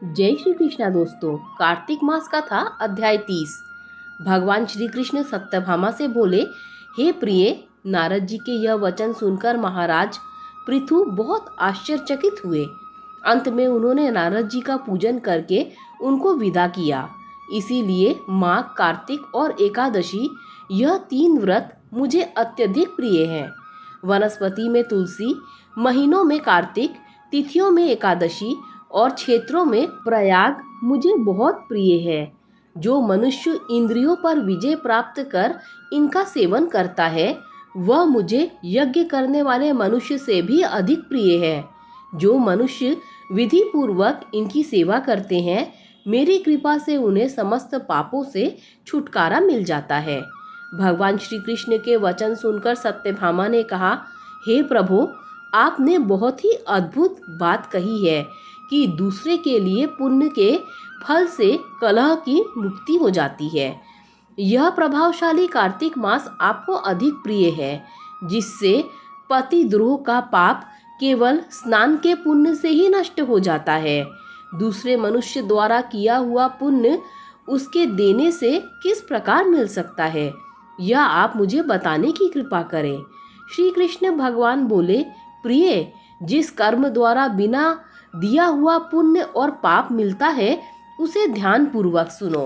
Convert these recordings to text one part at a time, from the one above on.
जय श्री कृष्णा दोस्तों। कार्तिक मास का था अध्याय 30। भगवान श्री कृष्ण सत्यभामा से बोले, हे प्रिय, नारद जी के यह वचन सुनकर महाराज पृथु बहुत आश्चर्यचकित हुए। अंत में उन्होंने नारद जी का पूजन करके उनको विदा किया। इसीलिए माघ, कार्तिक और एकादशी, यह 3 व्रत मुझे अत्यधिक प्रिय हैं। वनस्पति में तुलसी, महीनों में कार्तिक, तिथियों में एकादशी और क्षेत्रों में प्रयाग मुझे बहुत प्रिय है। जो मनुष्य इंद्रियों पर विजय प्राप्त कर इनका सेवन करता है, वह मुझे यज्ञ करने वाले मनुष्य से भी अधिक प्रिय है। जो मनुष्य विधि पूर्वक इनकी सेवा करते हैं, मेरी कृपा से उन्हें समस्त पापों से छुटकारा मिल जाता है। भगवान श्री कृष्ण के वचन सुनकर सत्यभामा ने कहा, हे प्रभु, आपने बहुत ही अद्भुत बात कही है कि दूसरे के लिए पुण्य के फल से कलह की मुक्ति हो जाती है। यह प्रभावशाली कार्तिक मास आपको अधिक प्रिय है, जिससे पतिद्रोह का पाप केवल स्नान के पुण्य से ही नष्ट हो जाता है। दूसरे मनुष्य द्वारा किया हुआ पुण्य उसके देने से किस प्रकार मिल सकता है, यह आप मुझे बताने की कृपा करें। श्री कृष्ण भगवान बोले, प्रिय, जिस कर्म द्वारा बिना दिया हुआ पुण्य और पाप मिलता है, उसे ध्यान पूर्वक सुनो।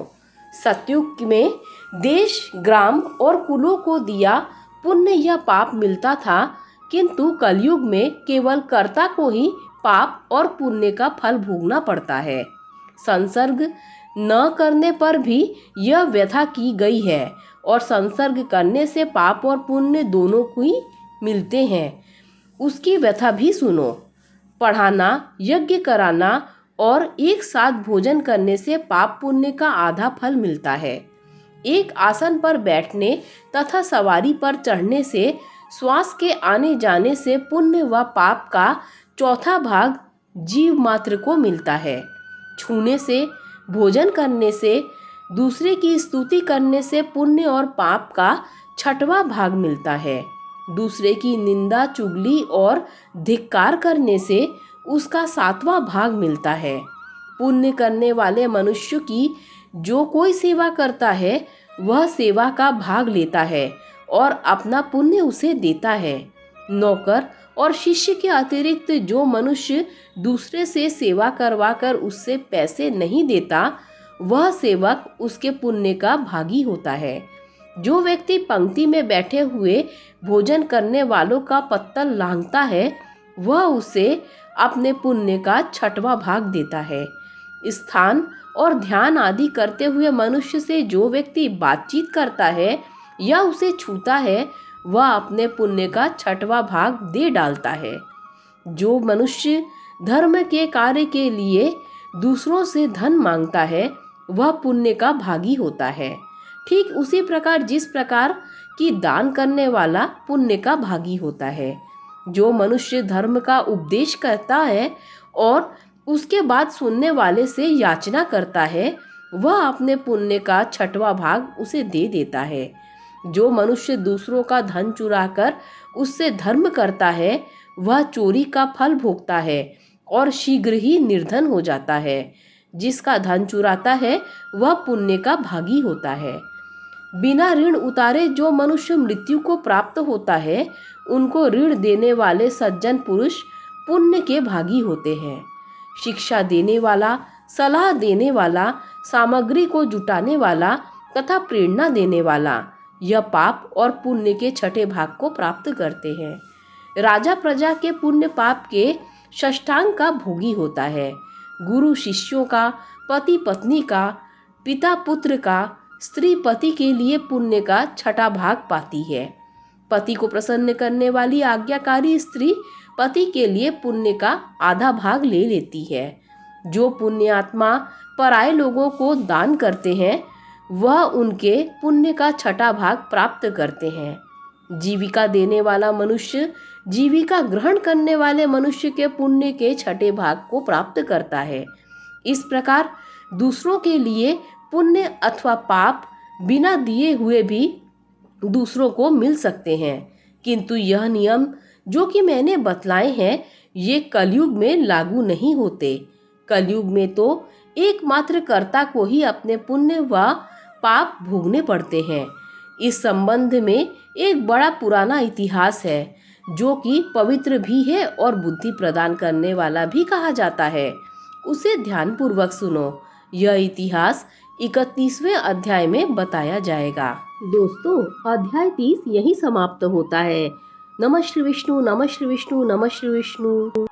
सतयुग में देश, ग्राम और कुलों को दिया पुण्य या पाप मिलता था, किंतु कलयुग में केवल कर्ता को ही पाप और पुण्य का फल भोगना पड़ता है। संसर्ग न करने पर भी यह व्यथा की गई है, और संसर्ग करने से पाप और पुण्य दोनों को ही मिलते हैं। उसकी व्यथा भी सुनो। पढ़ाना, यज्ञ कराना और एक साथ भोजन करने से पाप पुण्य का आधा फल मिलता है। एक आसन पर बैठने तथा सवारी पर चढ़ने से, श्वास के आने जाने से पुण्य व पाप का चौथा भाग जीव मात्र को मिलता है। छूने से, भोजन करने से, दूसरे की स्तुति करने से पुण्य और पाप का छठवां भाग मिलता है। दूसरे की निंदा, चुगली और धिक्कार करने से उसका 7वां भाग मिलता है। पुण्य करने वाले मनुष्य की जो कोई सेवा करता है, वह सेवा का भाग लेता है और अपना पुण्य उसे देता है। नौकर और शिष्य के अतिरिक्त जो मनुष्य दूसरे से सेवा करवाकर उससे पैसे नहीं देता, वह सेवक उसके पुण्य का भागी होता है। जो व्यक्ति पंक्ति में बैठे हुए भोजन करने वालों का पत्तल लांघता है, वह उसे अपने पुण्य का 6वां भाग देता है। स्थान और ध्यान आदि करते हुए मनुष्य से जो व्यक्ति बातचीत करता है या उसे छूता है, वह अपने पुण्य का 6वां भाग दे डालता है। जो मनुष्य धर्म के कार्य के लिए दूसरों से धन मांगता है, वह पुण्य का भागी होता है। ठीक उसी प्रकार जिस प्रकार की दान करने वाला पुण्य का भागी होता है। जो मनुष्य धर्म का उपदेश करता है और उसके बाद सुनने वाले से याचना करता है, वह अपने पुण्य का 6वां भाग उसे दे देता है। जो मनुष्य दूसरों का धन चुराकर उससे धर्म करता है, वह चोरी का फल भोगता है और शीघ्र ही निर्धन हो जाता है। जिसका धन चुराता है, वह पुण्य का भागी होता है। बिना ऋण उतारे जो मनुष्य मृत्यु को प्राप्त होता है, उनको ऋण देने वाले सज्जन पुरुष पुण्य के भागी होते हैं। शिक्षा देने वाला, सलाह देने वाला, सामग्री को जुटाने वाला तथा प्रेरणा देने वाला, यह पाप और पुण्य के 6ठे भाग को प्राप्त करते हैं। राजा प्रजा के पुण्य पाप के षष्ठांग का भोगी होता है। गुरु शिष्यों का, पति पत्नी का, पिता पुत्र का, स्त्री पति के लिए पुण्य का 6ठा भाग पाती है। पति को प्रसन्न करने वाली आज्ञाकारी स्त्री पति के लिए पुण्य का आधा भाग ले लेती है। जो पुण्यात्मा पराये लोगों को दान करते हैं, वह उनके पुण्य का 6ठा भाग प्राप्त करते हैं। जीविका देने वाला मनुष्य जीविका ग्रहण करने वाले मनुष्य के पुण्य के 6ठे भाग को प्राप्त करता है। इस प्रकार दूसरों के लिए पुण्य अथवा पाप बिना दिए हुए भी दूसरों को मिल सकते हैं, किंतु यह नियम जो कि मैंने बतलाए हैं, ये कलयुग में लागू नहीं होते। कलयुग में तो एकमात्र कर्ता को ही अपने पुण्य व पाप भोगने पड़ते हैं। इस संबंध में एक बड़ा पुराना इतिहास है जो कि पवित्र भी है और बुद्धि प्रदान करने वाला भी कहा जाता है। उसे ध्यानपूर्वक सुनो। यह इतिहास 31वें अध्याय में बताया जाएगा। दोस्तों, अध्याय 30 यही समाप्त होता है। नमः श्री विष्णु, नमः श्री विष्णु, नमः श्री विष्णु।